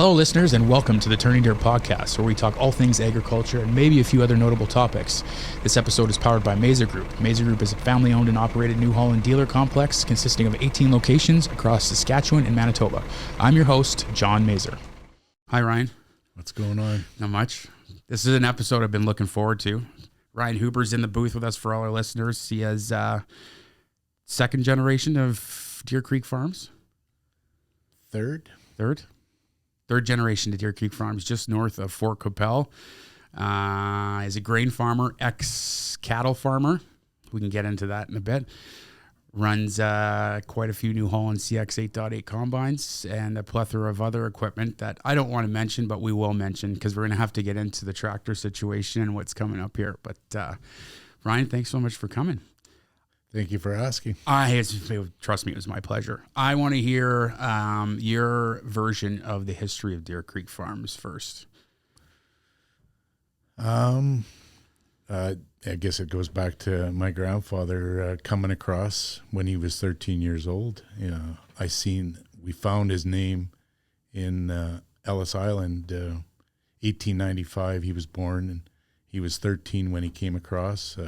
Hello, listeners, and welcome to the Turnin Dirt podcast, where we talk all things agriculture and maybe a few other notable topics. This episode is powered by Mazer Group. Mazer Group is a family-owned and operated New Holland dealer complex consisting of 18 locations across Saskatchewan and Manitoba. I'm your host, John Mazer. Hi, Ryan. What's going on? Not much. This is an episode I've been looking forward to. Ryan Hooper's in the booth with us for all our listeners. He has second generation of Deer Creek Farms. Third generation to Deer Creek Farms, just north of Fort Qu'Appelle. He's a grain farmer, ex-cattle farmer. We can get into that in a bit. Runs quite a few New Holland CX 8.8 combines and a plethora of other equipment that I don't want to mention, but we will mention because we're going to have to get into the tractor situation and what's coming up here. But Ryan, thanks so much for coming. Thank you for asking. Trust me, it was my pleasure. I want to hear your version of the history of Deer Creek Farms first. I guess it goes back to my grandfather coming across when he was 13 years old. We found his name in Ellis Island, 1895. He was born, and he was 13 when he came across.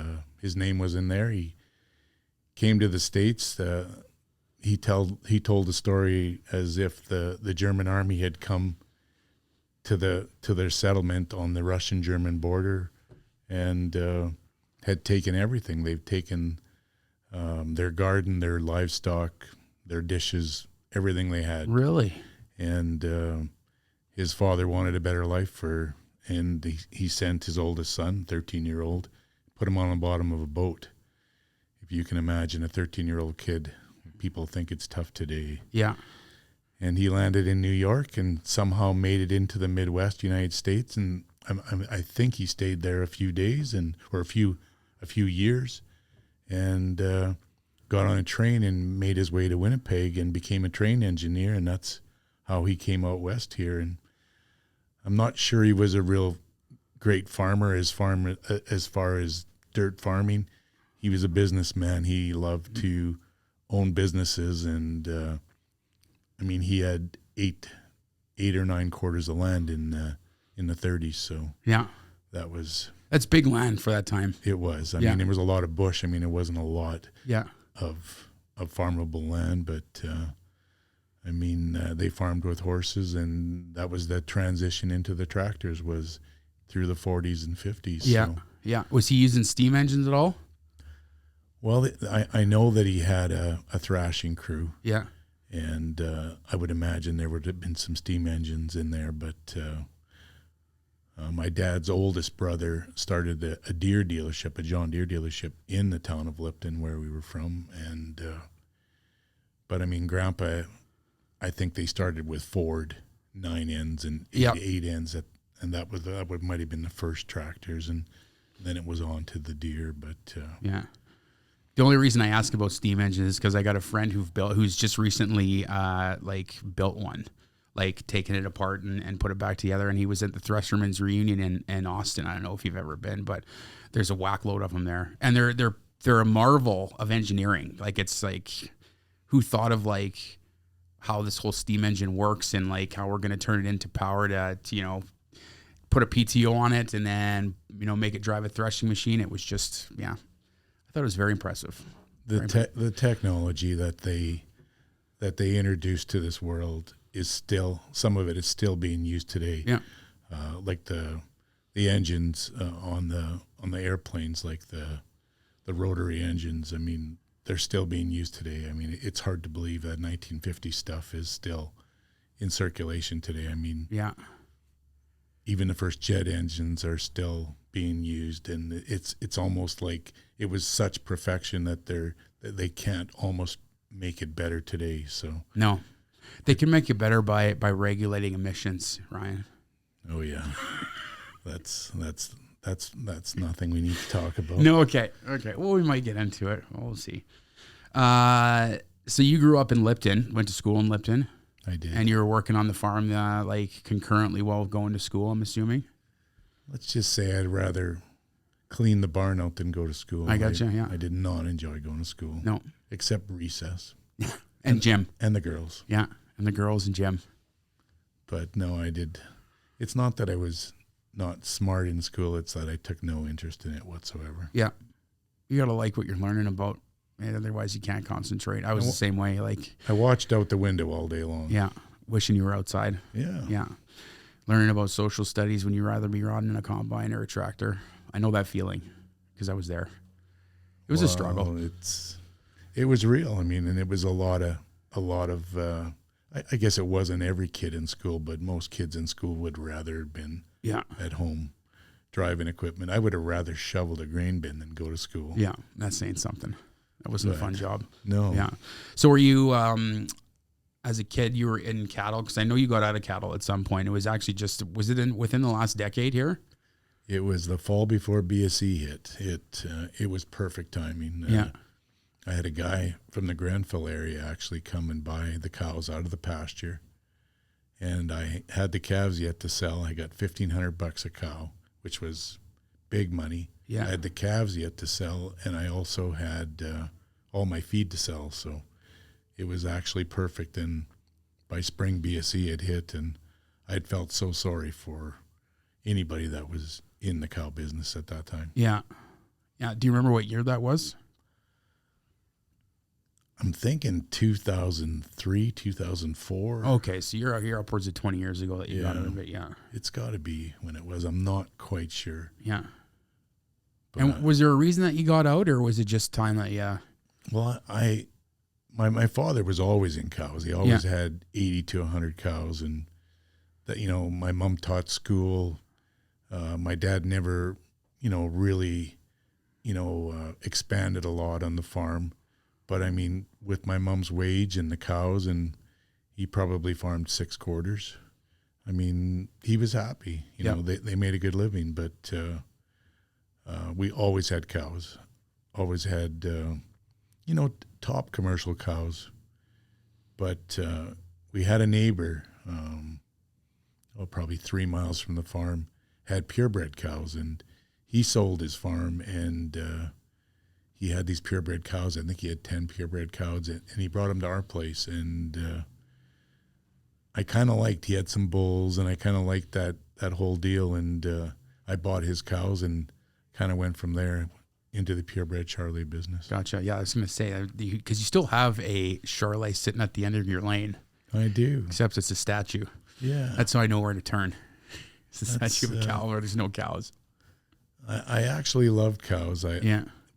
His name was in there. He came to the States. He told the story as if the German army had come to their settlement on the Russian-German border and had taken everything. They've taken their garden, their livestock, their dishes, everything they had. Really? And his father wanted a better life and he sent his oldest son, 13-year-old, put him on the bottom of a boat. If you can imagine a 13-year-old kid, people think it's tough today. Yeah. And he landed in New York and somehow made it into the Midwest United States. And I think he stayed there a few days or a few years, and got on a train and made his way to Winnipeg and became a train engineer. And that's how he came out west here. And I'm not sure he was a real great farmer as far as dirt farming. He was a businessman. He loved to own businesses, and he had eight or 9 quarters of land in the 30s. So yeah, that's big land for that time. It was. I mean, there was a lot of bush. It wasn't a lot. Yeah. of farmable land, but they farmed with horses, and that was the transition into the tractors was through the 40s and 50s. Yeah. So. Yeah. Was he using steam engines at all? Well, I know that he had a thrashing crew. Yeah. And I would imagine there would have been some steam engines in there, but my dad's oldest brother started a Deere dealership, a John Deere dealership in the town of Lipton where we were from. And but Grandpa, I think they started with Ford 9 ends and 8 ends, and that might have been the first tractors, and then it was on to the Deere. But yeah. The only reason I ask about steam engines is because I got a friend who's just recently built one, taken it apart and put it back together. And he was at the Threshermen's reunion in Austin. I don't know if you've ever been, but there's a whack load of them there, and they're a marvel of engineering. Who thought of how this whole steam engine works and how we're going to turn it into power to put a PTO on it and then make it drive a threshing machine. It was just I thought it was very impressive. The technology that they introduced to this world is still, some of it is still being used today. Yeah. Like the engines on the airplanes, like the rotary engines. They're still being used today. It's hard to believe that 1950 stuff is still in circulation today. Yeah. Even the first jet engines are still being used, and it's almost like it was such perfection that they can't almost make it better today. So no, they can make it better by regulating emissions, Ryan. Oh yeah, that's nothing we need to talk about. No, okay. Well, we might get into it. We'll see. So you grew up in Lipton, went to school in Lipton. I did. And you were working on the farm concurrently while going to school, I'm assuming? Let's just say I'd rather clean the barn out than go to school. I gotcha, yeah. I did not enjoy going to school. No. Except recess. And gym. And the girls. Yeah, and the girls and gym. But no, I did. It's not that I was not smart in school. It's that I took no interest in it whatsoever. Yeah. You got to like what you're learning about. And otherwise, you can't concentrate. I was the same way. Like, I watched out the window all day long. yeah. Wishing you were outside. Yeah. Yeah. Learning about social studies when you'd rather be riding a combine or a tractor. I know that feeling because I was there. It was a struggle. It was real. I mean, and it was a lot of, I guess it wasn't every kid in school, but most kids in school would rather have been at home driving equipment. I would have rather shoveled a grain bin than go to school. Yeah, that's saying something. That wasn't a fun job. No. Yeah. So were you, as a kid, you were in cattle? Because I know you got out of cattle at some point. It was actually within the last decade here? It was the fall before BSE hit. It was perfect timing. I had a guy from the Grenfell area actually come and buy the cows out of the pasture, and I had the calves yet to sell. I got $1,500 a cow, which was big money. Yeah. I had the calves yet to sell, and I also had all my feed to sell. So it was actually perfect. And by spring, BSE had hit, and I'd felt so sorry for anybody that was in the cow business at that time. Yeah. Yeah. Do you remember what year that was? I'm thinking 2003, 2004. Okay, so you're upwards of 20 years ago that you got out of it. Yeah. It's got to be when it was. I'm not quite sure. Yeah. But and was there a reason that you got out, or was it just time that, Well, my father was always in cows. He always had 80 to 100 cows, and that, my mom taught school. My dad never, really, expanded a lot on the farm. But I mean, with my mom's wage and the cows, and he probably farmed 6 quarters. I mean, he was happy. You know, they made a good living, but we always had cows, always had, top commercial cows. But we had a neighbor, probably 3 miles from the farm, had purebred cows, and he sold his farm, and he had these purebred cows. I think he had 10 purebred cows, and he brought them to our place. And I kind of liked, he had some bulls, and I kind of liked that whole deal. And I bought his cows and kind of went from there into the purebred Charolais business. Gotcha. Yeah, I was going to say, because you still have a Charolais sitting at the end of your lane. I do. Except it's a statue. Yeah. That's how I know where to turn. It's a statue of a cow where there's no cows. I actually love cows.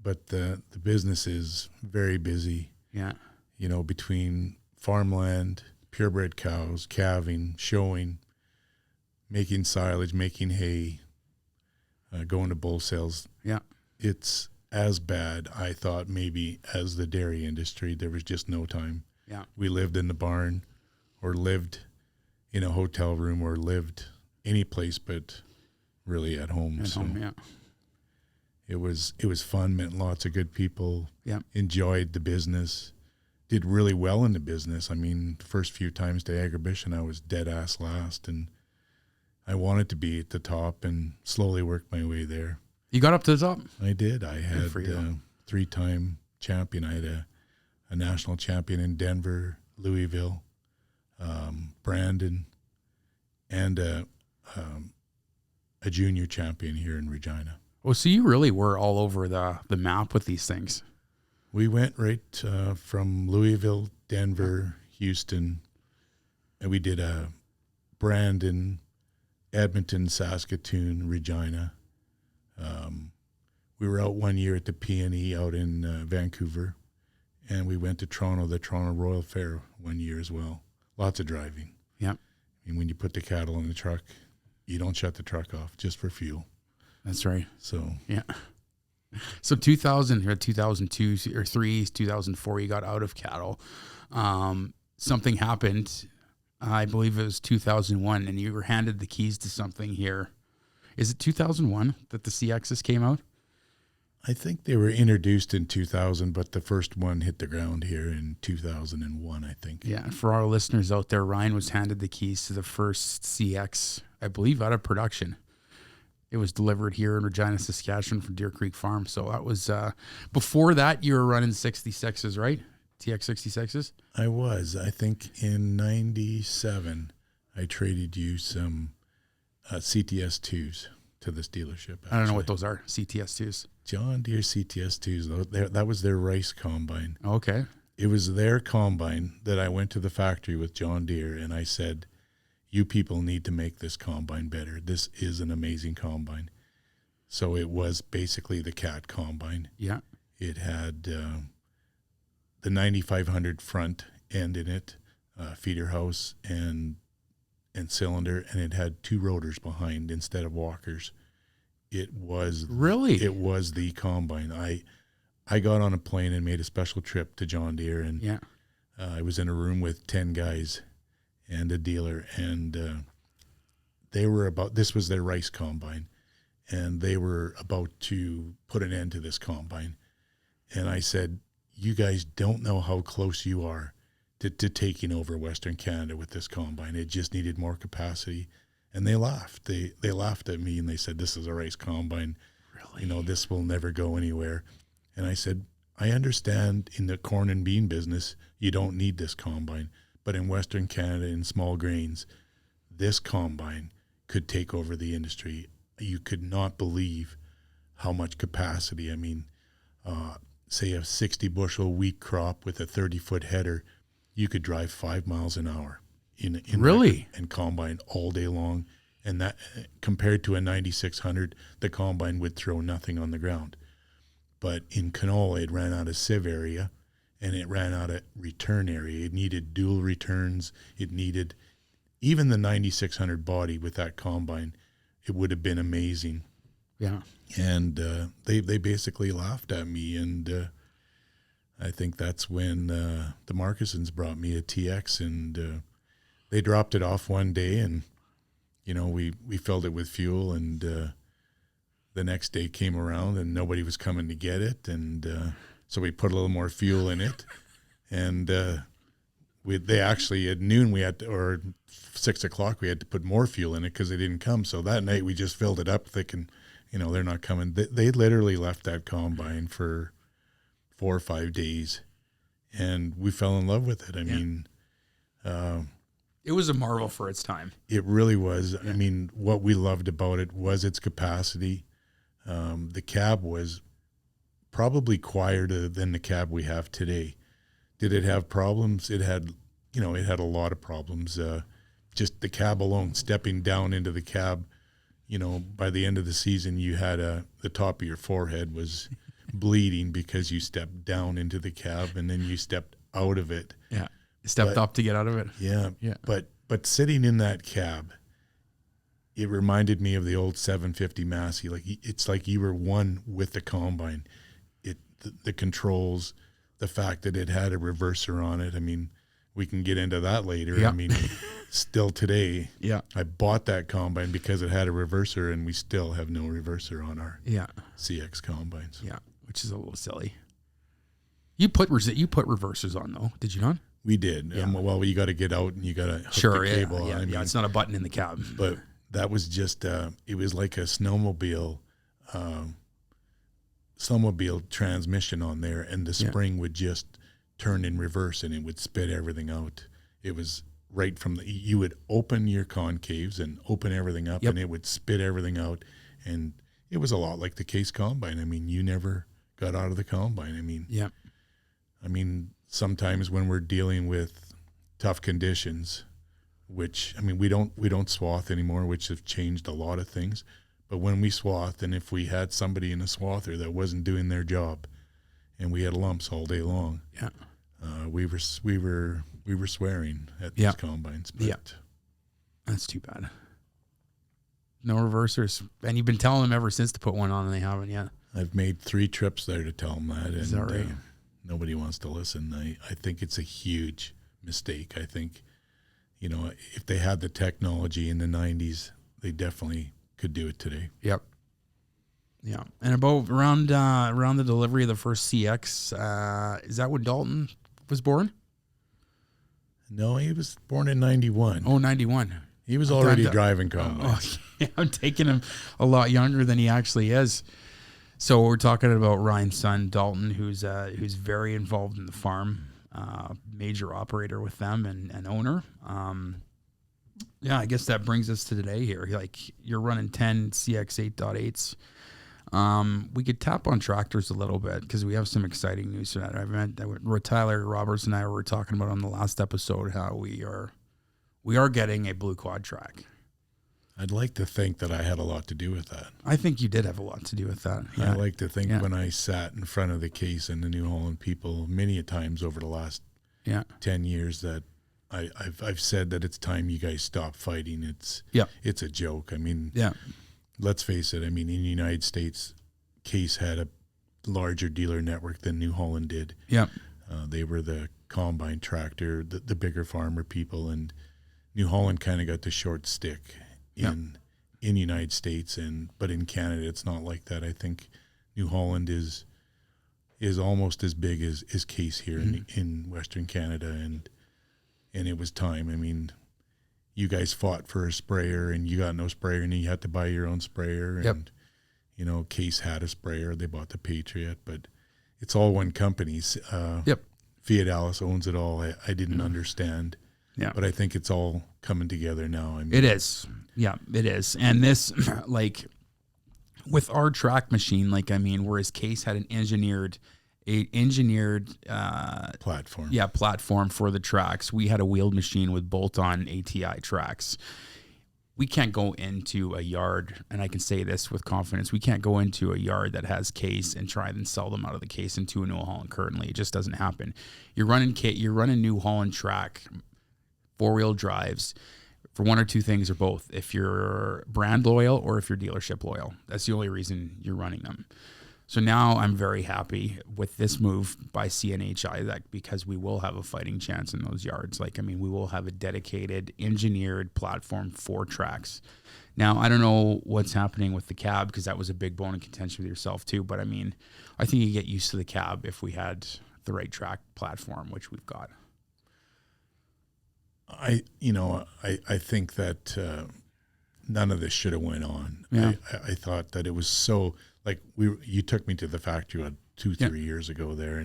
But the business is very busy. Yeah. Between farmland, purebred cows, calving, showing, making silage, making hay, going to bull sales. Yeah. It's as bad, I thought, maybe as the dairy industry. There was just no time. Yeah. We We lived in the barn or lived in a hotel room or lived any place but really at home. At home, yeah. It was fun, met lots of good people, Yeah. enjoyed the business, did really well in the business. I mean, the first few times to agribition, I was dead ass last, and I wanted to be at the top and slowly worked my way there. You got up to the top? I did. I had for you. a 3-time champion. I had a national champion in Denver, Louisville, Brandon, and a junior champion here in Regina. Well, so you really were all over the map with these things. We went right from Louisville, Denver, Houston, and we did Brandon, Edmonton, Saskatoon, Regina. We were out one year at the P&E out in Vancouver, and we went to Toronto, the Toronto Royal Fair one year as well. Lots of driving. Yeah. I mean, when you put the cattle in the truck, you don't shut the truck off just for fuel. That's right. So yeah. So 2000 or 2002 or 3, 2004, you got out of cattle. Something happened. I believe it was 2001, and you were handed the keys to something here. Is it 2001 that the CXs came out? I think they were introduced in 2000, but the first one hit the ground here in 2001, I think. Yeah. For our listeners out there, Ryan was handed the keys to the first CX, I believe, out of production. It was delivered here in Regina, Saskatchewan from Deer Creek Farm. So that was, before that, you were running 66s, right? TX 66s? I was. I think in 97, I traded you some CTS 2s to this dealership. I don't know what those are. CTS2s. John Deere CTS 2s. That was their rice combine. Okay. It was their combine that I went to the factory with John Deere, and I said, you people need to make this combine better. This is an amazing combine. So it was basically the Cat combine. Yeah. It had the 9500 front end in it, feeder house and cylinder, and it had 2 rotors behind instead of walkers. It was the combine. I got on a plane and made a special trip to John Deere, and I was in a room with 10 guys and a dealer, and this was their rice combine, and they were about to put an end to this combine. And I said, you guys don't know how close you are to taking over Western Canada with this combine. It just needed more capacity. And they laughed. They laughed at me, and they said, this is a rice combine. Really? This will never go anywhere. And I said, I understand in the corn and bean business, you don't need this combine. But in Western Canada, in small grains, this combine could take over the industry. You could not believe how much capacity. I mean, say a 60 bushel wheat crop with a 30-foot header, you could drive 5 miles an hour in really? And combine all day long. And that, compared to a 9600, the combine would throw nothing on the ground. But in canola, it ran out of sieve area, and it ran out of return area. It needed dual returns. It needed, even the 9600 body with that combine, it would have been amazing. Yeah. And they basically laughed at me, and I think that's when the Markisons brought me a TX, and they dropped it off one day, and we filled it with fuel, and the next day came around and nobody was coming to get it, and so we put a little more fuel in it, and they actually at noon or 6 o'clock we had to put more fuel in it because they didn't come. So that night we just filled it up thinking, they're not coming. They literally left that combine for 4 or 5 days, and we fell in love with it. I mean, it was a marvel for its time. It really was. Yeah. I mean, what we loved about it was its capacity. The cab was probably quieter than the cab we have today. Did it have problems? It had, it had a lot of problems. Just the cab alone, stepping down into the cab, by the end of the season, you had the top of your forehead was bleeding because you stepped down into the cab and then you stepped out of it. Yeah. Stepped up to get out of it. Yeah. Yeah. But sitting in that cab, it reminded me of the old 750 Massey. It's like you were one with the combine. The controls, the fact that it had a reverser on it. I mean, we can get into that later. Yeah. I mean, still today, I bought that combine because it had a reverser, and we still have no reverser on our CX combines. Yeah, which is a little silly. You put reversers on though, did you not? We did. Yeah. Well, you got to get out and you got to hook the cable. Yeah, I mean, it's not a button in the cab. But that was just, it was like a snowmobile transmission on there, and the spring would just turn in reverse and it would spit everything out. It was right from you would open your concaves and open everything up, and it would spit everything out. And it was a lot like the Case combine. I mean, you never got out of the combine. I mean, sometimes when we're dealing with tough conditions, which, I mean, we don't swath anymore, which have changed a lot of things. But when we swathed, and if we had somebody in a swather that wasn't doing their job, and we had lumps all day long, we were swearing at these combines. But that's too bad. No reversers, and you've been telling them ever since to put one on, and they haven't yet. I've made 3 trips there to tell them that, Is that right? Nobody wants to listen. I think it's a huge mistake. I think, if they had the technology in the 90s, they definitely could do it today. Yep. Yeah. And about around the delivery of the first CX, is that when Dalton was born? No, he was born in 91. Oh, 91. He was already driving combines. I'm taking him a lot younger than he actually is. So we're talking about Ryan's son, Dalton, who's very involved in the farm, major operator with them and owner. Yeah, I guess that brings us to today here. Like you're running 10 CX 8.8s. We could tap on tractors a little bit because we have some exciting news for that. Tyler Roberts and I were talking about on the last episode how we are getting a blue quad track. I'd like to think that I had a lot to do with that. I think you did have a lot to do with that. Yeah. I like to think when I sat in front of the case and the New Holland people many a times over the last 10 years that I've said that it's time you guys stop fighting. It's a joke. I mean, let's face it. I mean, in the United States, Case had a larger dealer network than New Holland did. Yeah. They were the combine tractor, the bigger farmer people, and New Holland kind of got the short stick in the United States, but in Canada it's not like that. I think New Holland is almost as big as Case here in Western Canada, and it was time. I mean, you guys fought for a sprayer and you got no sprayer and you had to buy your own sprayer, and you know, Case had a sprayer, they bought the Patriot, but it's all one company. Fiat Alice owns it all. I didn't understand. Yeah. But I think it's all coming together now. I mean, it is. Yeah, it is. And this, like, with our track machine, like, I mean, whereas Case had an engineered platform. Yeah, platform for the tracks. We had a wheeled machine with bolt-on ATI tracks. We can't go into a yard, and I can say this with confidence, we can't go into a yard that has Case and try and sell them out of the Case into a New Holland currently. It just doesn't happen. You're running New Holland track, four-wheel drives for one or two things or both. If you're brand loyal or if you're dealership loyal, that's the only reason you're running them. So now I'm very happy with this move by CNHI that because we will have a fighting chance in those yards. Like, I mean, we will have a dedicated engineered platform for tracks. Now, I don't know what's happening with the cab because that was a big bone of contention with yourself too. But I mean, I think you get used to the cab if we had the right track platform, which we've got. I think that none of this should have went on. Yeah. I thought that it was so, like, you took me to the factory 2-3 years ago there,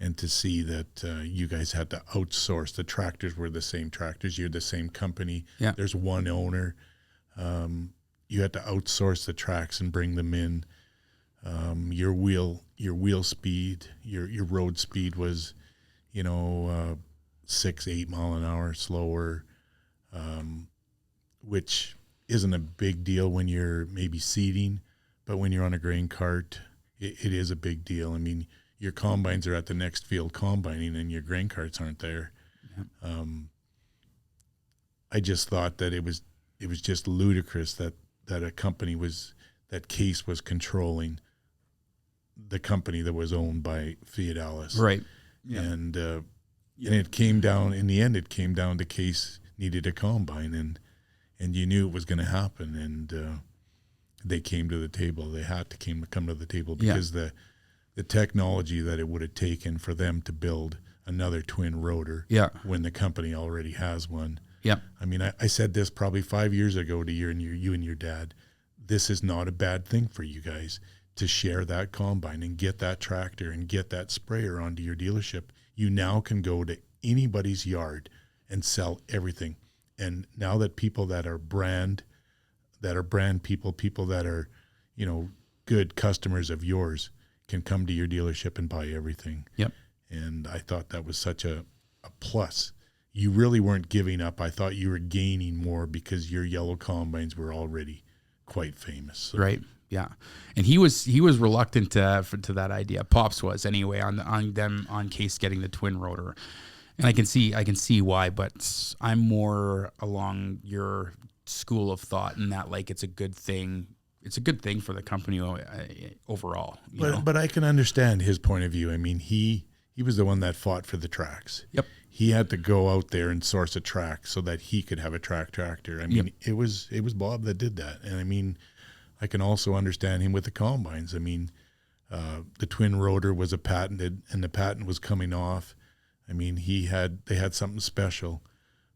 and to see that you guys had to outsource. The tractors were the same tractors. You're the same company. Yeah. There's one owner. You had to outsource the tracks and bring them in. Your wheel speed, your road speed was, 6-8 mile an hour slower, which isn't a big deal when you're maybe seeding, but when you're on a grain cart, it is a big deal. I mean, your combines are at the next field combining and your grain carts aren't there. Yep. I just thought that it was just ludicrous that a company that Case was controlling the company that was owned by Fiat Alice. Right. Yeah. And it came down, in the end, it came down to Case needed a combine, and you knew it was going to happen, and they came to the table. They had to come to the table because the technology that it would have taken for them to build another twin rotor when the company already has one. Yeah. I mean, I said this probably 5 years ago to you and your dad. This is not a bad thing for you guys to share that combine and get that tractor and get that sprayer onto your dealership. You now can go to anybody's yard and sell everything. And now that people that are brand people that are, good customers of yours can come to your dealership and buy everything. Yep. And I thought that was such a plus. You really weren't giving up. I thought you were gaining more because your yellow combines were already quite famous. So. Right. Yeah, and he was reluctant to that idea. Pops was anyway on Case getting the twin rotor, and I can see why. But I'm more along your school of thought in that, like, it's a good thing. It's a good thing for the company overall. But I can understand his point of view. I mean, he was the one that fought for the tracks. Yep. He had to go out there and source a track so that he could have a tractor. I mean, it was Bob that did that, and I mean. I can also understand him with the combines. I mean, the twin rotor was patented, and the patent was coming off. I mean, they had something special.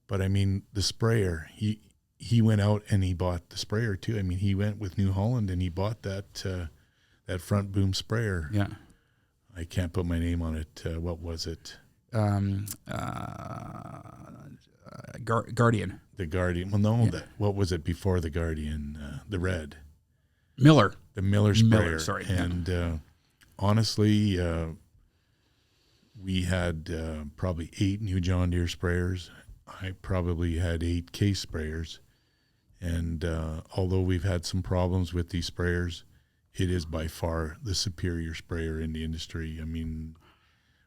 But I mean, the sprayer, he went out and he bought the sprayer too. I mean, he went with New Holland and he bought that front boom sprayer. Yeah. I can't put my name on it. What was it? Guardian. the Guardian. Well, no, what was it before the Guardian? The red. Miller. The Miller sprayer. Sorry. And honestly, we had probably 8 new John Deere sprayers. I probably had 8 case sprayers. And although we've had some problems with these sprayers, it is by far the superior sprayer in the industry. I mean,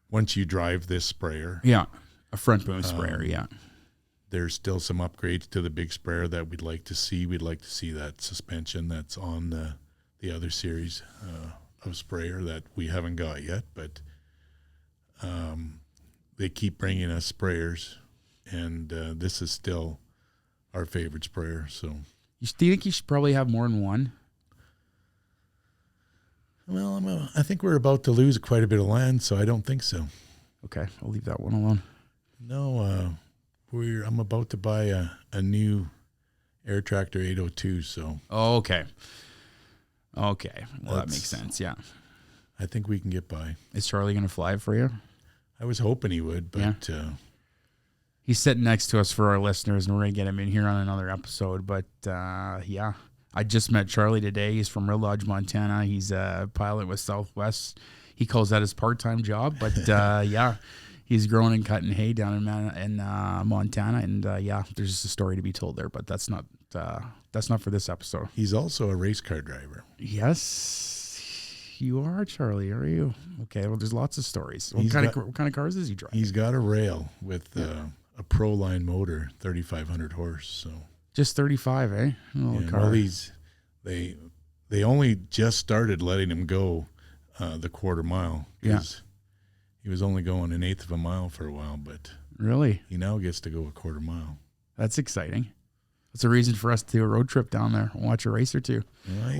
once you drive this sprayer. Yeah, a front boom sprayer, yeah. There's still some upgrades to the big sprayer that we'd like to see. We'd like to see that suspension that's on the other series of sprayer that we haven't got yet. But they keep bringing us sprayers, and this is still our favorite sprayer. So, do you think you should probably have more than one? Well, I think we're about to lose quite a bit of land, so I don't think so. Okay, I'll leave that one alone. No, I'm about to buy a new air tractor 802. So. Oh, okay. Okay, well that makes sense. Yeah. I think we can get by. Is Charlie going to fly for you? I was hoping he would, but he's sitting next to us for our listeners, and we're going to get him in here on another episode. But yeah, I just met Charlie today. He's from Red Lodge, Montana. He's a pilot with Southwest. He calls that his part-time job, but yeah, he's growing and cutting hay down in Montana, and yeah, there's just a story to be told there, but that's not for this episode. He's also a race car driver. Yes, you are, Charlie. Are you? Okay. Well, there's lots of stories. What kind of cars does he drive? He's got a rail with a Pro Line motor, 3,500 horse. So just 35, eh? Car. Well, they only just started letting him go the quarter mile. Yeah. He was only going 1/8 of a mile for a while, but really, he now gets to go a quarter mile. That's exciting. That's a reason for us to do a road trip down there and watch a race or two,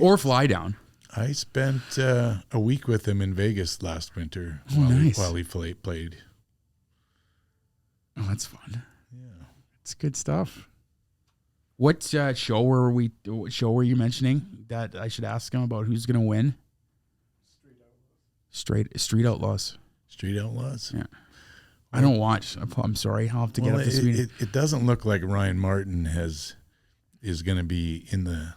or fly down. I spent a week with him in Vegas last winter while he played. Oh, that's fun. Yeah, it's good stuff. What show were you mentioning that I should ask him about who's going to win? Street Outlaws. Street Outlaws? Yeah. I don't watch. I'm sorry. I'll have to get up this week. It doesn't look like Ryan Martin is going to be in the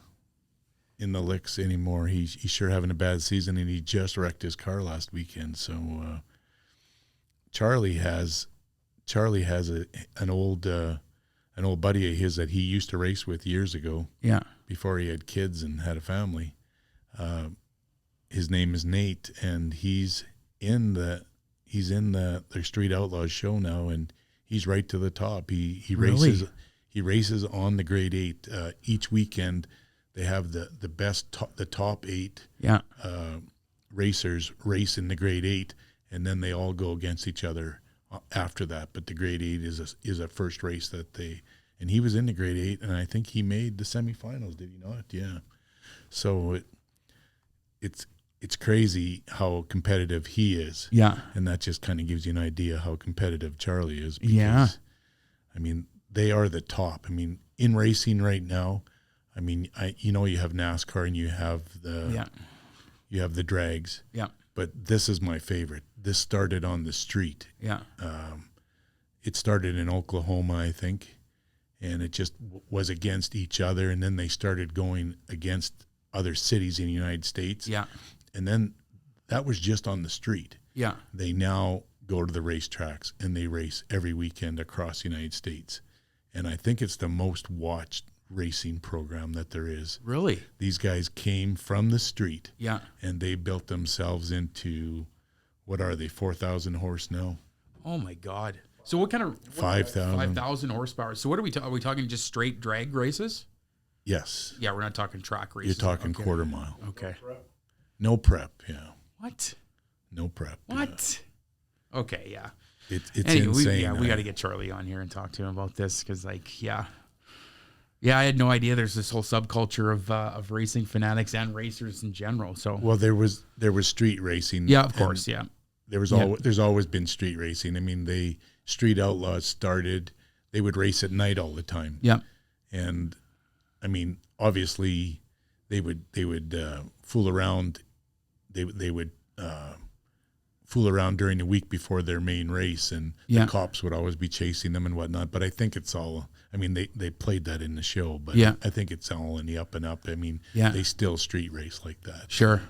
licks anymore. He's sure having a bad season, and he just wrecked his car last weekend. So Charlie has an old buddy of his that he used to race with years ago. Yeah. Before he had kids and had a family. His name is Nate, and he's in the Street Outlaws show now, and he's right to the top. He races. He races on the grade 8 each weekend. They have the best the top 8 racers race in the grade 8, and then they all go against each other after that. But the grade 8 is a first race and he was in the grade 8, and I think he made the semifinals. Did he not? Yeah. So it's crazy how competitive he is. Yeah. And that just kind of gives you an idea how competitive Charlie is. Because, yeah. I mean, they are the top. I mean, in racing right now, I mean, you have NASCAR and you have the drags. Yeah. But this is my favorite. This started on the street. Yeah. It started in Oklahoma, I think, and it just was against each other, and then they started going against other cities in the United States. Yeah. And then that was just on the street. Yeah. They now go to the racetracks, and they race every weekend across the United States. And I think it's the most watched racing program that there is. Really? These guys came from the street. Yeah. And they built themselves into, what are they, 4,000 horse now? Oh, my God. So what kind of... 5,000. 5,000 horsepower. So what are we talking? Are we talking just straight drag races? Yes. Yeah, we're not talking track races. You're talking quarter mile. Okay. No prep, yeah. What? No prep. What? Yeah. Okay, yeah. It's insane. We got to get Charlie on here and talk to him about this because, yeah, I had no idea there's this whole subculture of racing fanatics and racers in general. So, well, there was street racing. Yeah, of course, yeah. There's always been street racing. I mean, Street Outlaws started. They would race at night all the time. Yeah, and I mean, obviously, they would fool around. They would fool around during the week before their main race, and Yeah. the cops would always be chasing them and whatnot. But I think it's all, I mean, they played that in the show, but Yeah. I think it's all in the up and up. I mean, Yeah. they still street race like that. Sure.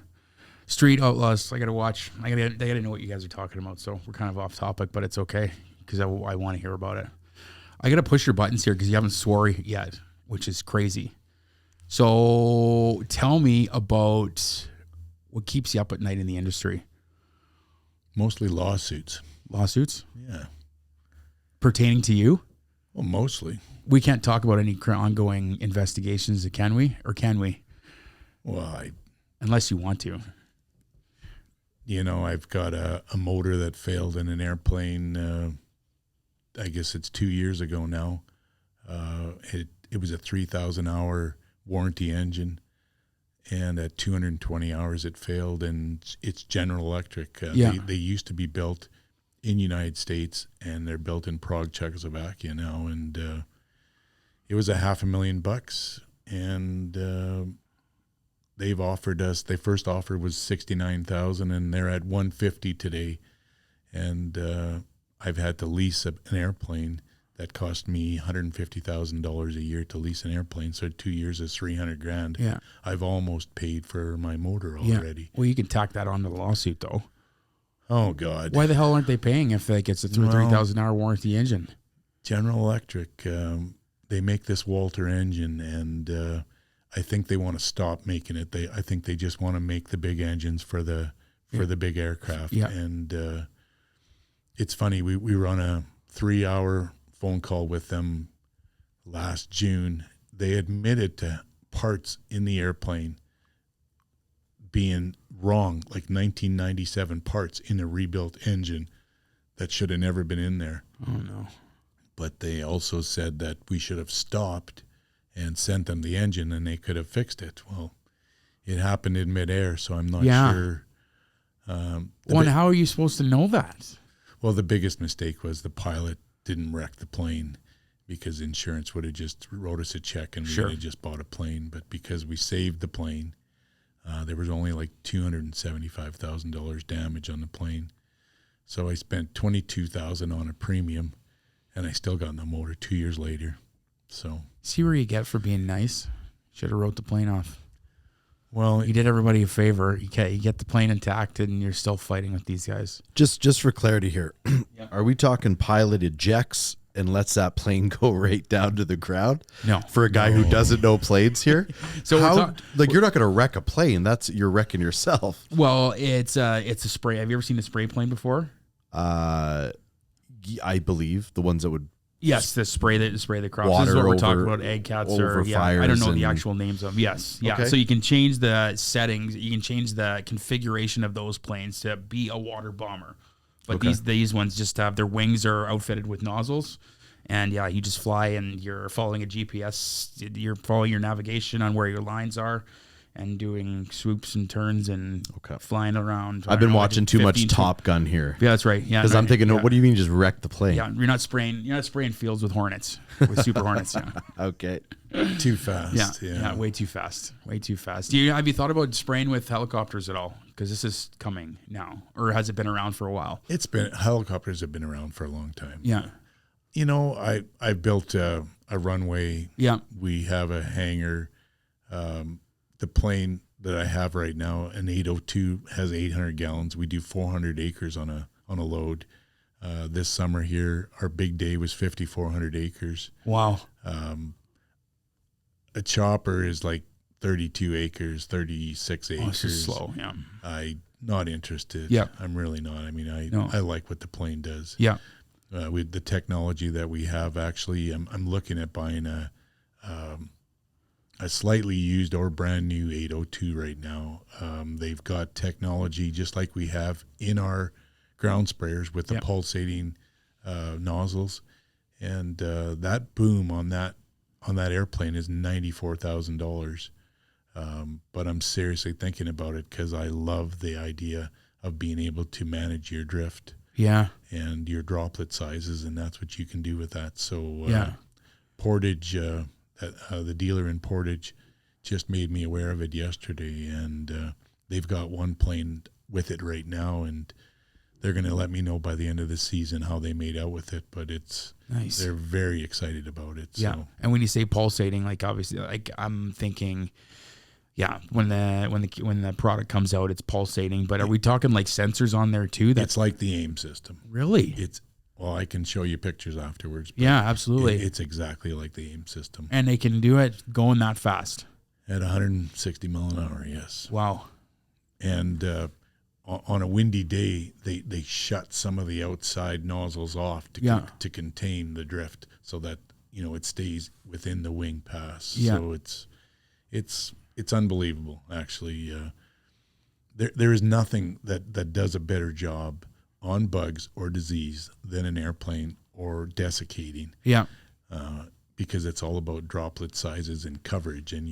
Street Outlaws. I got to watch. I got to know what you guys are talking about. So we're kind of off topic, but it's okay because I want to hear about it. I got to push your buttons here because you haven't swore yet, which is crazy. So tell me about what keeps you up at night in the industry. Mostly lawsuits. Lawsuits Yeah. pertaining to you? Well, mostly. We can't talk about any ongoing investigations, can we? Or can we? Well, Unless you want to. I've got a motor that failed in an airplane. I guess it's 2 years ago now. It was a 3,000 hour warranty engine, and at 220 hours it failed, and it's General Electric. They used to be built in United States, and they're built in Prague, Czechoslovakia now, and it was $500,000, and they've offered us, their first offer was $69,000, and they're at $150 today, and I've had to lease an airplane that cost me $150,000 a year to lease an airplane. So 2 years is $300,000. Yeah. I've almost paid for my motor already. Well, you can tack that on to the lawsuit, though. Oh God! Why the hell aren't they paying if it's a 3,000 hour warranty engine? General Electric, they make this Walter engine, and I think they want to stop making it. I think they just want to make the big engines for the big aircraft. Yeah. And it's funny. We were on a 3-hour phone call with them last June. They admitted to parts in the airplane being wrong, like 1997 parts in a rebuilt engine that should have never been in there. Oh, no. But they also said that we should have stopped and sent them the engine and they could have fixed it. Well, it happened in midair, so I'm not sure. And how are you supposed to know that? Well, the biggest mistake was the pilot didn't wreck the plane, because insurance would have just wrote us a check and we would have just bought a plane. But because we saved the plane, there was only like $275,000 damage on the plane. So I spent $22,000 on a premium, and I still got no motor 2 years later. So see where you get for being nice. Should have wrote the plane off. Well, you did everybody a favor. You get the plane intact, and you're still fighting with these guys. Just for clarity here, are we talking pilot ejects and lets that plane go right down to the ground? No, for a guy who doesn't know planes here. So you're not going to wreck a plane. You're wrecking yourself. Well, it's a spray. Have you ever seen a spray plane before? I believe the ones that would. Yes, the spray the crops. Water this is what we're over, talking about. Egg cats or fires. I don't know the actual names of them. Yes, yeah. Okay. So you can change the settings. You can change the configuration of those planes to be a water bomber. But these ones just have their wings are outfitted with nozzles, and you just fly and you're following a GPS. You're following your navigation on where your lines are, and doing swoops and turns and flying around. I've been watching too much Top Gun here. Yeah, that's right. Yeah, because I'm thinking, what do you mean just wreck the plane? Yeah, you're not spraying fields with Hornets, with Super Hornets. Yeah. Okay. Too fast. Yeah, way too fast. Way too fast. Have you thought about spraying with helicopters at all? Because this is coming now, or has it been around for a while? Helicopters have been around for a long time. Yeah. I built a runway. Yeah. We have a hangar. The plane that I have right now, an 802, has 800 gallons. We do 400 acres on a load. This summer here, our big day was 5,400 acres. Wow. A chopper is like 32 acres, 36 acres. This is slow. Yeah. I'm not interested. Yeah. I'm really not. I mean, I like what the plane does. Yeah. With the technology that we have, actually, I'm looking at buying a slightly used or brand new 802 right now. They've got technology just like we have in our ground sprayers with the pulsating nozzles, and that boom on that airplane is $94,000. But I'm seriously thinking about it because I love the idea of being able to manage your drift. Yeah. And your droplet sizes, and that's what you can do with that. So Portage. The dealer in Portage just made me aware of it yesterday, and they've got one plane with it right now, and they're going to let me know by the end of the season how they made out with it. But Nice. they're very excited about it. Yeah. So. And when you say pulsating, like obviously, like I'm thinking, yeah, when the product comes out, it's pulsating. But are we talking like sensors on there too? It's like the AIM system. Really? Well, I can show you pictures afterwards. But yeah, absolutely. It's exactly like the AIM system. And they can do it going that fast. At 160 mile an hour, yes. Wow. And on a windy day, they shut some of the outside nozzles off to contain the drift, so that it stays within the wing pass. Yeah. So it's unbelievable, actually. There is nothing that does a better job on bugs or disease than an airplane or desiccating. Yeah. Because it's all about droplet sizes and coverage, and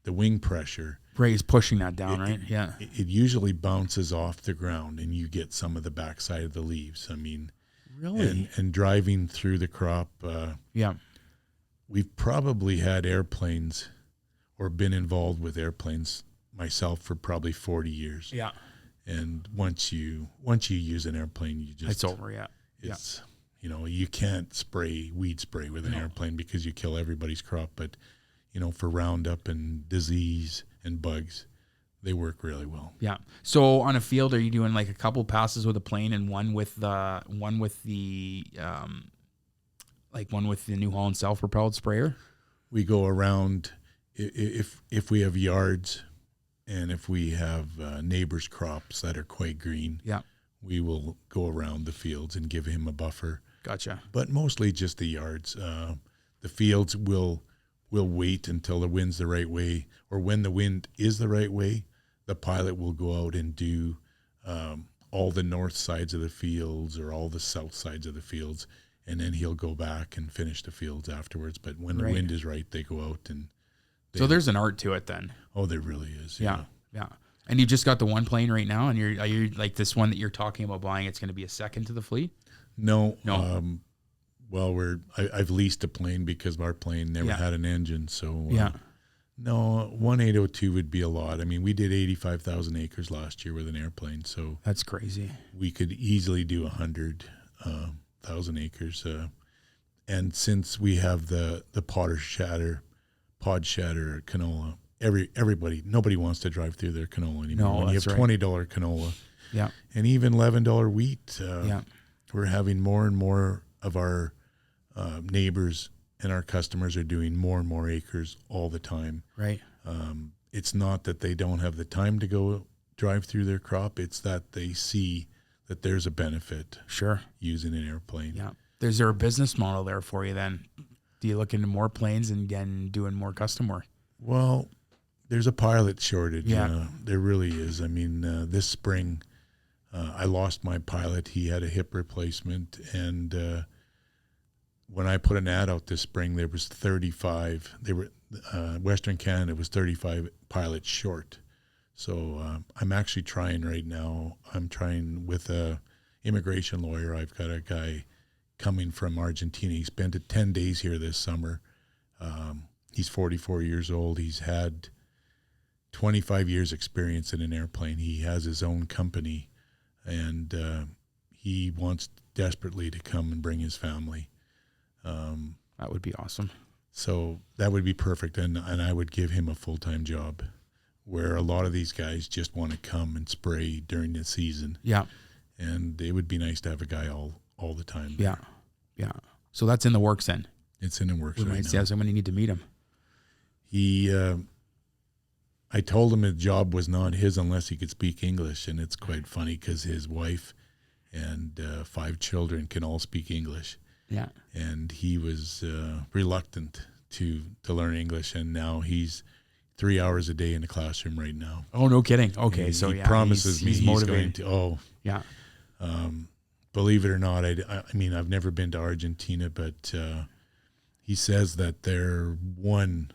the wing pressure. Ray is pushing that down, right? Yeah. It usually bounces off the ground, and you get some of the backside of the leaves. I mean, really? And driving through the crop, yeah. We've probably had airplanes or been involved with airplanes myself for probably 40 years. Yeah. And once you use an airplane, it's over. Yeah. It's, you can't weed spray with an airplane because you kill everybody's crop. But, for Roundup and disease and bugs, they work really well. Yeah. So on a field, are you doing like a couple passes with a plane and one with the New Holland self-propelled sprayer? We go around if we have yards and if we have neighbors' crops that are quite green. Yeah. We will go around the fields and give him a buffer. Gotcha. But mostly just the yards. The fields will wait until the wind's the right way, or when the wind is the right way, the pilot will go out and do all the north sides of the fields or all the south sides of the fields, and then he'll go back and finish the fields afterwards. But when the wind is right, they go out and. So there's an art to it then. Oh, there really is. Yeah. And you just got the one plane right now, and are you like this one that you're talking about buying? It's going to be a second to the fleet. No. Well, I've leased a plane because our plane never had an engine. So no, 1802 would be a lot. I mean, we did 85,000 acres last year with an airplane, so that's crazy. We could easily do 100,000 acres. And since we have the pod shatter canola, nobody wants to drive through their canola anymore. No, when you have $20 canola, and even $11 wheat, we're having more and more of our neighbors and our customers are doing more and more acres all the time. Right. It's not that they don't have the time to go drive through their crop. It's that they see that there's a benefit. Sure. Using an airplane. Yeah. Is there a business model there for you then? Do you look into more planes and doing more custom work? Well, there's a pilot shortage. Yeah. There really is. I mean, this spring, I lost my pilot. He had a hip replacement, and when I put an ad out this spring, there was 35. They were Western Canada was 35 pilots short. So I'm actually trying right now. I'm trying with a immigration lawyer. I've got a guy coming from Argentina. He spent 10 days here this summer. He's 44 years old. He's had 25 years experience in an airplane. He has his own company, and he wants desperately to come and bring his family. That would be awesome. So that would be perfect, and I would give him a full-time job, where a lot of these guys just want to come and spray during the season. Yeah. And it would be nice to have a guy all the time. Yeah. Yeah. So that's in the works then. It's in the works right now. Yeah, so when you need to meet him. I told him his job was not his unless he could speak English, and it's quite funny because his wife and 5 children can all speak English. Yeah. And he was reluctant to learn English, and now he's 3 hours a day in the classroom right now. Oh, no kidding. Okay, and so he promises me he's going to. Oh, yeah. Believe it or not, I mean, I've never been to Argentina, but he says that they're one,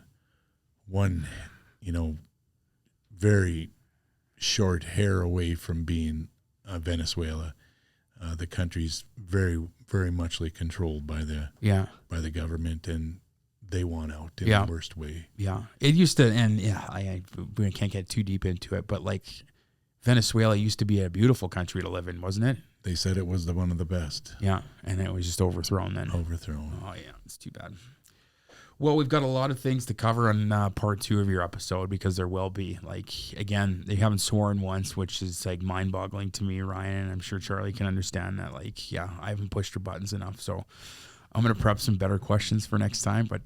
very short hair away from being Venezuela. The country's very, very muchly controlled by the government, and they want out in the worst way. Yeah, it used to, and I can't get too deep into it, but like Venezuela used to be a beautiful country to live in, wasn't it? They said it was one of the best. Yeah, and it was just overthrown then. Overthrown. Oh, yeah, it's too bad. Well, we've got a lot of things to cover on part 2 of your episode, because there will be, like, again, they haven't sworn once, which is, like, mind-boggling to me, Ryan, and I'm sure Charlie can understand that. Like, yeah, I haven't pushed your buttons enough, so I'm going to prep some better questions for next time. But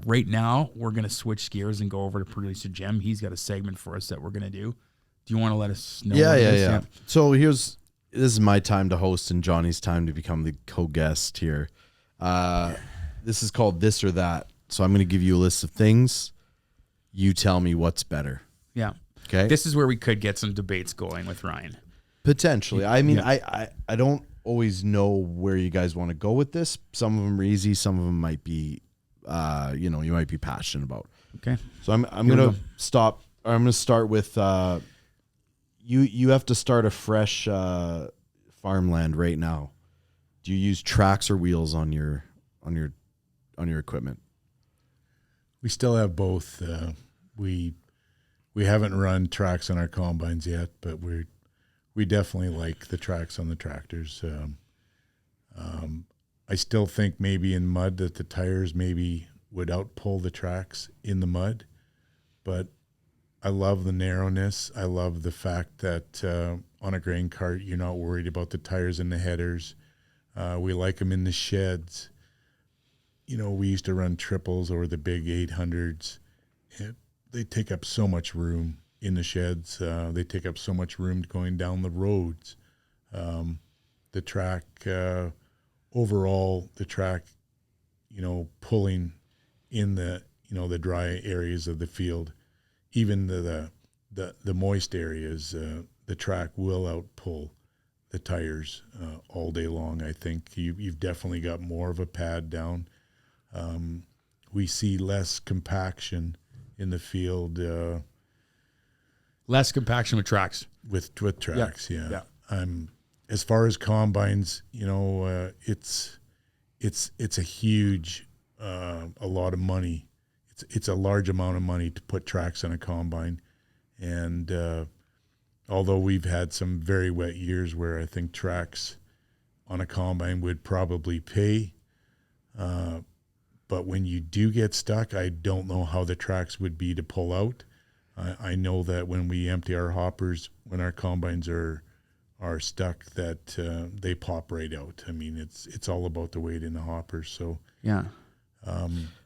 right now, we're going to switch gears and go over to producer Jim. He's got a segment for us that we're going to do. Do you want to let us know? Yeah. So this is my time to host and Johnny's time to become the co-guest here. This is called This or That. So I'm going to give you a list of things. You tell me what's better. Yeah. Okay. This is where we could get some debates going with Ryan. Potentially. I mean, Yeah. I don't always know where you guys want to go with this. Some of them are easy. Some of them might be, you might be passionate about. Okay. So I'm going to stop. I'm going to start with, you have to start a fresh farmland right now. Do you use tracks or wheels on your equipment? We still have both. We haven't run tracks on our combines yet, but we definitely like the tracks on the tractors. I still think maybe in mud that the tires maybe would outpull the tracks in the mud, but I love the narrowness. I love the fact that on a grain cart you're not worried about the tires and the headers. We like them in the sheds. We used to run triples or the big 800s. They take up so much room in the sheds. They take up so much room going down the roads. The track, overall, the track, pulling in the dry areas of the field, even the moist areas, the track will outpull the tires all day long. I think you've definitely got more of a pad down. We see less compaction in the field. Less compaction with tracks. With tracks, yeah. Yeah. As far as combines, it's a huge, a lot of money. It's a large amount of money to put tracks on a combine, and although we've had some very wet years where I think tracks on a combine would probably pay. But when you do get stuck, I don't know how the tracks would be to pull out. I know that when we empty our hoppers, when our combines are stuck, that they pop right out. I mean, it's all about the weight in the hoppers. So Yeah.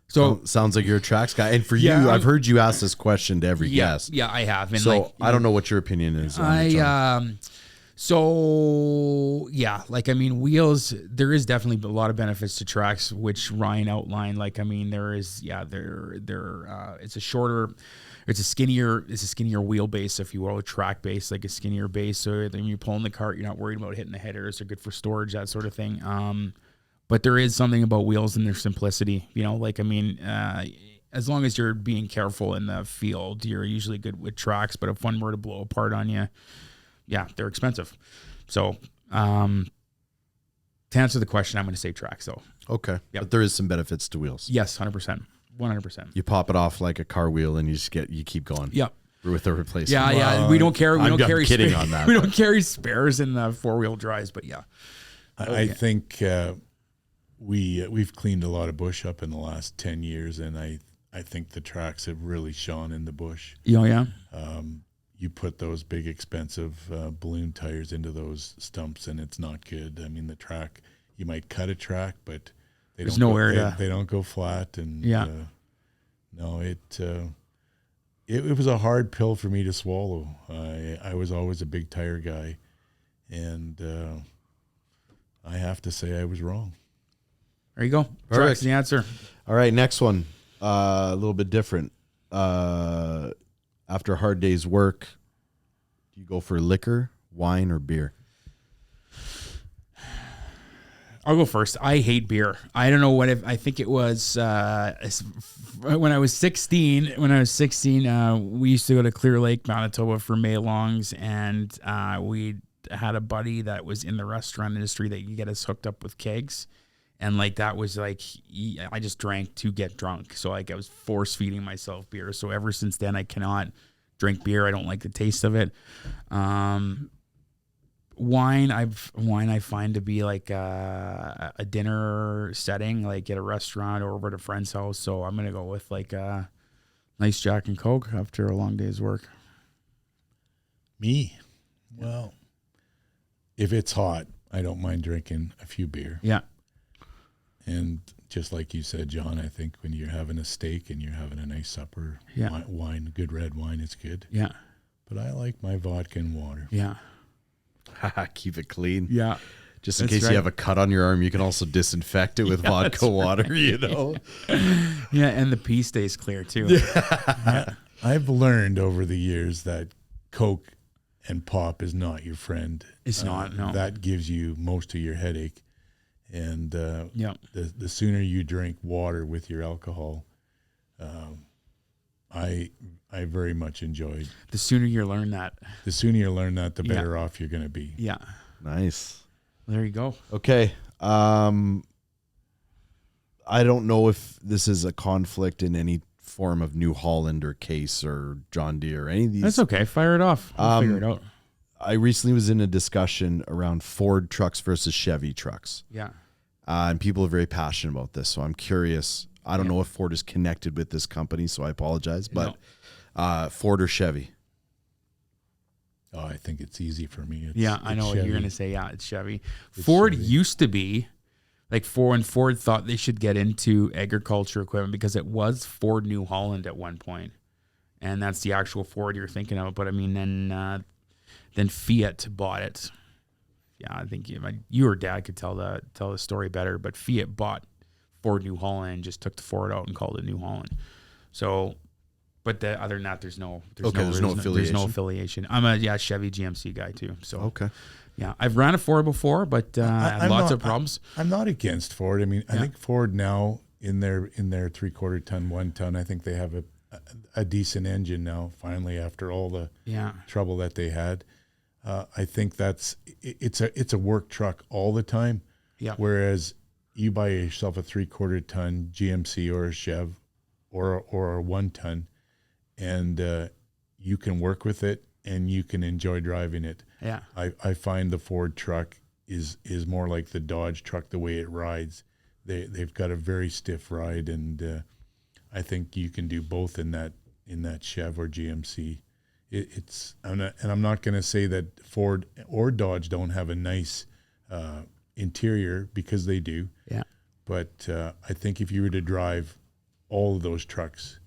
So sounds like you're a tracks guy. And for you, I've heard you ask this question to every guest. Yeah, I have. And so I don't know what your opinion is on it. So yeah, wheels, there is definitely a lot of benefits to tracks, which Ryan outlined. There is, it's a skinnier wheelbase, if you will, a track base, like a skinnier base. So then you pull in the cart, you're not worried about hitting the headers. They're good for storage, that sort of thing. But there is something about wheels and their simplicity, as long as you're being careful in the field, you're usually good with tracks. But if one were to blow apart on you, yeah, they're expensive. So, to answer the question, I'm going to say tracks, though. Okay. Yep. But there is some benefits to wheels. Yes, 100%. 100%. You pop it off like a car wheel and you keep going. Yep. With a replacement. Yeah. We don't carry. I'm kidding on that. We don't carry spares in the 4-wheel drives, but yeah. I think we've cleaned a lot of bush up in the last 10 years, and I think the tracks have really shone in the bush. Yeah. You put those big expensive balloon tires into those stumps and it's not good. I mean, the track, you might cut a track, but they don't go flat. And it was a hard pill for me to swallow. I was always a big tire guy, and I have to say I was wrong. There you go. Perfect. Track's the answer. All right, next one. A little bit different. After a hard day's work, do you go for liquor, wine, or beer? I'll go first. I hate beer. I don't know what I think it was when I was 16. When I was 16, we used to go to Clear Lake, Manitoba for May-longs, and we had a buddy that was in the restaurant industry that you get us hooked up with kegs. And that was I just drank to get drunk. So I was force feeding myself beer. So ever since then, I cannot drink beer. I don't like the taste of it. Wine I find to be like a dinner setting, like at a restaurant or over at a friend's house. So I'm gonna go with like a nice Jack and Coke after a long day's work. Me? Well, if it's hot, I don't mind drinking a few beer. Yeah. And just like you said, John, I think when you're having a steak and you're having a nice supper, Yeah. wine, good red wine is good. Yeah. But I like my vodka and water. Yeah. Keep it clean. Yeah. Just in That's case right. you have a cut on your arm, you can also disinfect it with vodka water, you know? Yeah, and the pee stays clear too. I've learned over the years that Coke and pop is not your friend. It's not, no. That gives you most of your headache. And Yeah. the sooner you drink water with your alcohol, I very much enjoyed. The sooner you learn that. The sooner you learn that, the Yeah. better off you're going to be. Yeah. Nice. There you go. Okay. I don't know if this is a conflict in any form of New Holland or Case or John Deere or any of these. That's okay. Fire it off. I'll figure it out. I recently was in a discussion around Ford trucks versus Chevy trucks. Yeah. And people are very passionate about this. So I'm curious. I don't know if Ford is connected with this company, so I apologize. But Ford or Chevy? Oh, I think it's easy for me. I know what Chevy. you're going to say. Yeah, it's Chevy. Ford used to be like when Ford thought they should get into agriculture equipment because it was Ford New Holland at one point. And that's the actual Ford you're thinking of. But I mean, then Fiat bought it. Yeah, I think you or Dad could tell the story better. But Fiat bought Ford New Holland and just took the Ford out and called it New Holland. So, but other than that, there's no affiliation. There's no affiliation. I'm a Chevy GMC guy too. So Okay. yeah, I've ran a Ford before, but I had lots of problems. I'm not against Ford. I mean, I think Ford now in their 3/4 ton, 1 ton, I think they have a decent engine now. Finally, after all the trouble that they had, I think it's a work truck all the time. Yeah. Whereas you buy yourself a 3/4 ton GMC or a Chev or a 1 ton, and you can work with it and you can enjoy driving it. Yeah. I find the Ford truck is more like the Dodge truck the way it rides. They've got a very stiff ride, and I think you can do both in that Chev or GMC. I'm not going to say that Ford or Dodge don't have a nice interior, because they do. Yeah. But I think if you were to drive all of those trucks,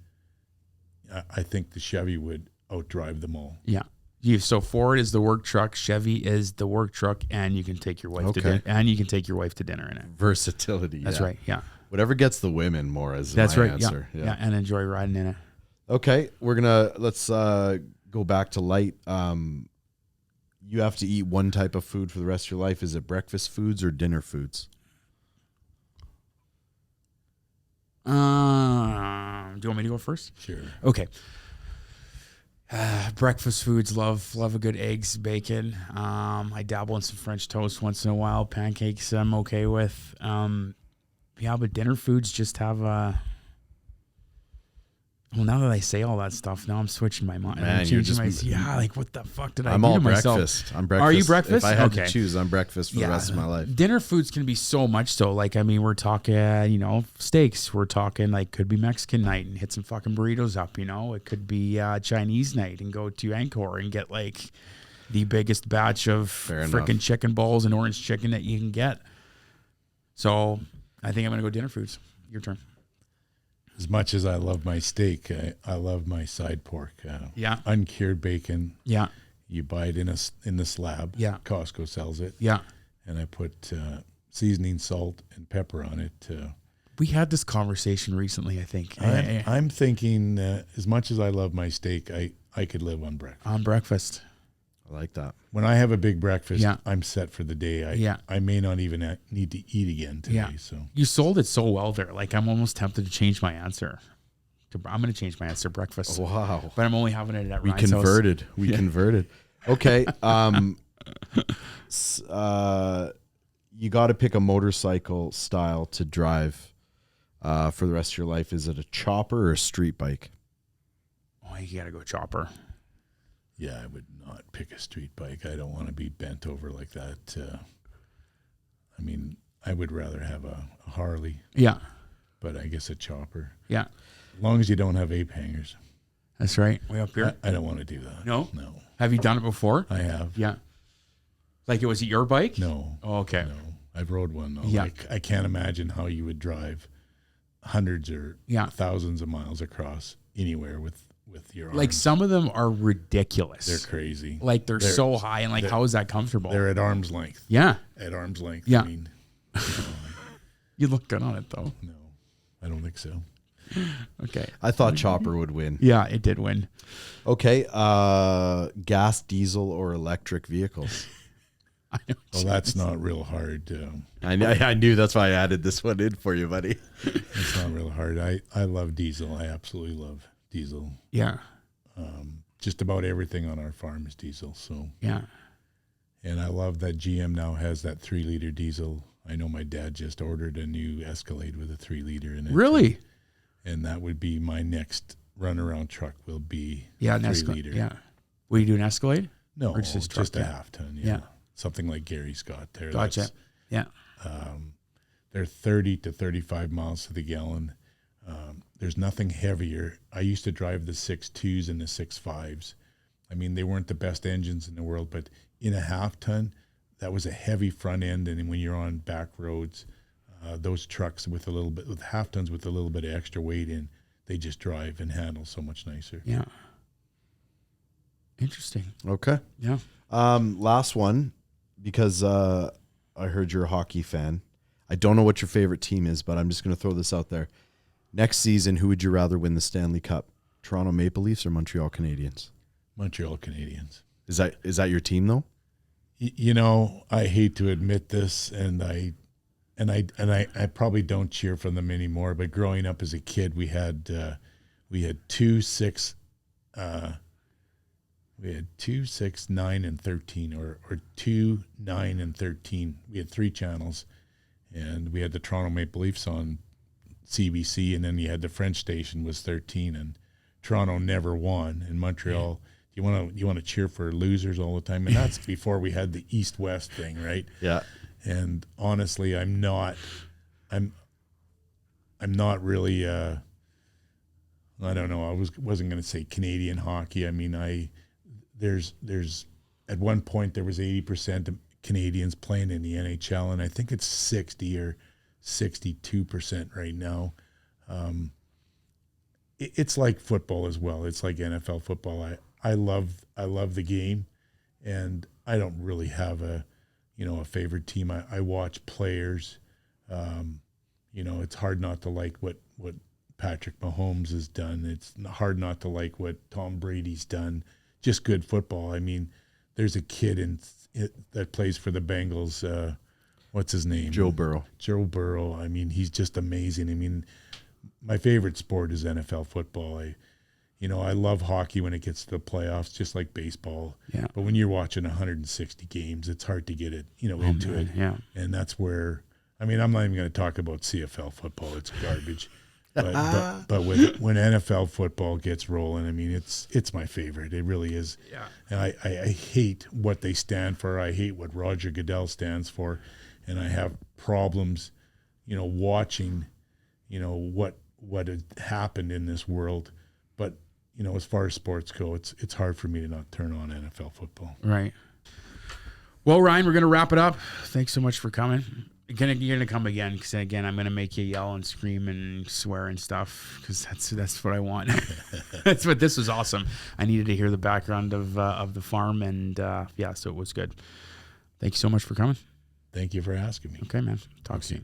I think the Chevy would outdrive them all. Yeah. So Ford is the work truck, Chevy is the work truck, and you can take your wife to dinner. And you can take your wife to dinner in it. Versatility. That's right. Yeah. Whatever gets the women more as That's my right. answer. Yeah. And enjoy riding in it. Okay, let's go back to light. You have to eat one type of food for the rest of your life. Is it breakfast foods or dinner foods? Do you want me to go first? Sure. Okay. Breakfast foods, love a good eggs, bacon. I dabble in some French toast once in a while. Pancakes I'm okay with. But dinner foods just have well, now that I say all that stuff, now I'm switching my mind. Man, I'm changing like what the fuck did I do all to myself? breakfast. I'm breakfast. Are you breakfast? If I had Okay. to choose, I'm breakfast for the rest of my life. Dinner foods can be so much so. Like, I mean, we're talking, steaks. We're talking like could be Mexican night and hit some fucking burritos up. It could be Chinese night and go to Angkor and get like the biggest batch of freaking chicken balls and orange chicken that you can get. So I think I'm gonna go dinner foods. Your turn. As much as I love my steak, I love my side pork. Uncured bacon. Yeah. You buy it in the slab. Yeah. Costco sells it. Yeah. And I put seasoning, salt, and pepper on it. We had this conversation recently, I think. I'm thinking, as much as I love my steak, I could live on breakfast. On breakfast. I like that. When I have a big breakfast, I'm set for the day. I I may not even need to eat again today. Yeah. So You sold it so well there. Like, I'm almost tempted to change my answer. I'm going to change my answer, breakfast. Wow. But I'm only having it at We Ryan's converted. house. We converted. Okay. You got to pick a motorcycle style to drive for the rest of your life. Is it a chopper or a street bike? Oh, you got to go chopper. Yeah, I would not pick a street bike. I don't want to be bent over like that. I mean, I would rather have a Harley, Yeah. but I guess a chopper. Yeah. As long as you don't have ape hangers. That's right. Way up here. I don't want to do that. No? No. Have you done it before? I have. Yeah. Like it was your bike? No. Oh, okay. No. I've rode one, though. Yeah. Like, I can't imagine how you would drive hundreds or thousands of miles across anywhere with your arms. Like some of them are ridiculous. They're crazy. Like they're so high and like how is that comfortable? They're at arm's length. Yeah. At arm's length. Yeah. I mean, You look good on it though. no, I don't think so. Okay. I thought chopper would win. Yeah, it did win. Okay. Gas, diesel, or electric vehicles? I know. Well, that's not real hard. I knew that's why I added this one in for you, buddy. It's not real hard. I love diesel. I absolutely love diesel. Yeah. Just about everything on our farm is diesel. So, Yeah. and I love that GM now has that 3-liter diesel. I know my dad just ordered a new Escalade with a 3-liter in it. Really? And that would be my next runaround truck. Will be Yeah, an 3-liter. Escalade. Yeah. Will you do an Escalade? No, Or just just, truck, a yeah. half ton. Yeah. Something like Gary's got there. Gotcha. That's, Yeah. they're 30 to 35 miles to the gallon. There's nothing heavier. I used to drive the 6.2s and the 6.5s. I mean, they weren't the best engines in the world, but in a half ton, that was a heavy front end. And when you're on back roads, those trucks with half tons with a little bit of extra weight in, they just drive and handle so much nicer. Yeah. Interesting. Okay. Yeah. Last one, because I heard you're a hockey fan. I don't know what your favorite team is, but I'm just going to throw this out there. Next season, who would you rather win the Stanley Cup? Toronto Maple Leafs or Montreal Canadiens? Montreal Canadiens. Is that your team though? You know, I hate to admit this, and I probably don't cheer for them anymore. But growing up as a kid, we had 2, 6, 9, and 13, or 2, 9, and 13. We had 3 channels, and we had the Toronto Maple Leafs on CBC, and then you had the French station was 13, and Toronto never won. And Montreal, you want to cheer for losers all the time, and that's before we had the East-West thing, right? Yeah. And honestly, I'm not really. I don't know. I wasn't going to say Canadian hockey. I mean, there's at one point there was 80% of Canadians playing in the NHL, and I think it's 60 or 62% right now. It's like football as well. It's like NFL football. I love the game, and I don't really have a favorite team. I watch players. It's hard not to like what Patrick Mahomes has done. It's hard not to like what Tom Brady's done. Just good football. I mean, there's a kid that plays for the Bengals. What's his name? Joe Burrow. Joe Burrow. I mean, he's just amazing. I mean, my favorite sport is NFL football. I love hockey when it gets to the playoffs, just like baseball. Yeah. But when you're watching 160 games, it's hard to get it, into it. Yeah. And that's where, I mean, I'm not even going to talk about CFL football. It's garbage. But when NFL football gets rolling, I mean, it's my favorite. It really is. Yeah. And I hate what they stand for. I hate what Roger Goodell stands for. And I have problems, watching, what had happened in this world. But, as far as sports go, it's hard for me to not turn on NFL football. Right. Well, Ryan, we're going to wrap it up. Thanks so much for coming. You're gonna come again, because again I'm gonna make you yell and scream and swear and stuff, because that's what I want. That's what this was awesome. I needed to hear the background of the farm, and so it was good. Thank you so much for coming. Thank you for asking me. Okay, man. Talk soon.